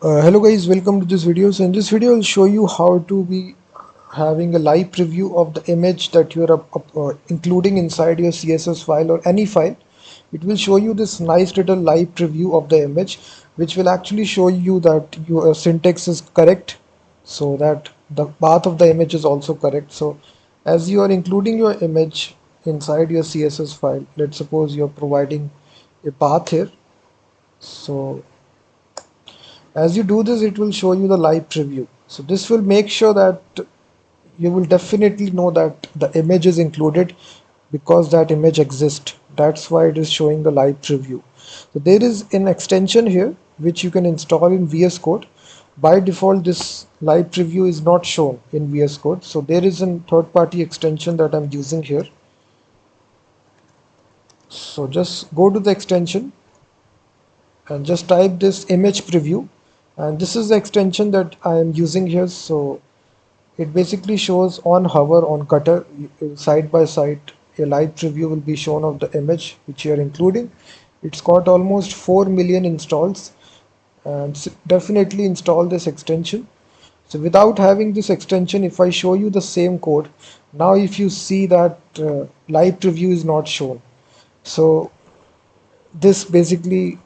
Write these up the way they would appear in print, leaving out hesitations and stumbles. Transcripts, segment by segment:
Hello guys, welcome to this video. So in this video I'll show you how to be having a live preview of the image that you're including inside your CSS file or any file. It will show you this nice little live preview of the image, which will actually show you that your syntax is correct, so that the path of the image is also correct. So as you are including your image inside your CSS file, let's suppose you're providing a path here. So as you do this, it will show you the live preview. So this will make sure that you will definitely know that the image is included because that image exists. That's why it is showing the live preview. So there is an extension here which you can install in VS Code. By default, this live preview is not shown in VS Code. So there is a third-party extension that I'm using here. So just go to the extension and just type this image preview, and this is the extension that I am using here. So it basically shows on hover on cutter side by side a live preview will be shown of the image which you are including. It's got almost 4 million installs, and definitely install this extension. So without having this extension, if I show you the same code, now if you see that live preview is not shown. So this basically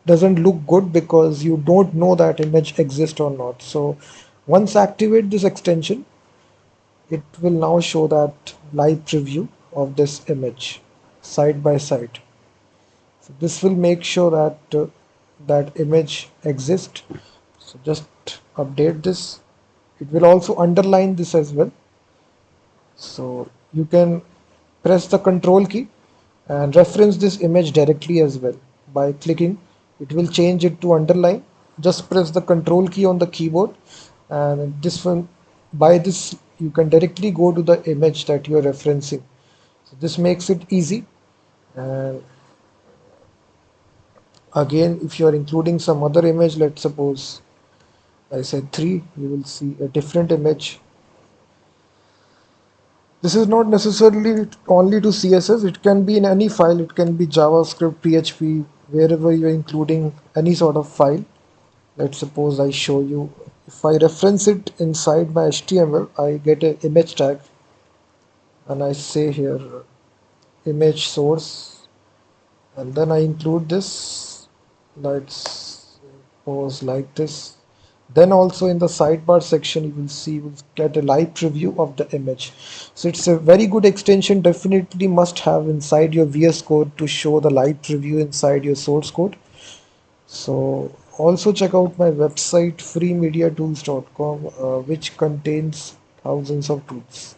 doesn't look good because you don't know that image exists or not. So once activate this extension, it will now show that live preview of this image side by side. So this will make sure that that image exists. So just update this. It will also underline this as well. So you can press the control key and reference this image directly as well by clicking. It will change it to underline. Just press the control key on the keyboard, and this one, by this you can directly go to the image that you are referencing. So this makes it easy. And again, if you are including some other image, let's suppose I said 3, you will see a different image. This is not necessarily only to CSS, it can be in any file, it can be JavaScript, PHP, wherever you're including any sort of file. Let's suppose I show you, if I reference it inside my HTML, I get an image tag and I say here image source, and then I include this. Let's suppose like this. Then also in the sidebar section you will see, you will get a live preview of the image. So it's a very good extension, definitely must have inside your VS Code to show the live preview inside your source code. So also check out my website freemediatools.com, which contains thousands of tools.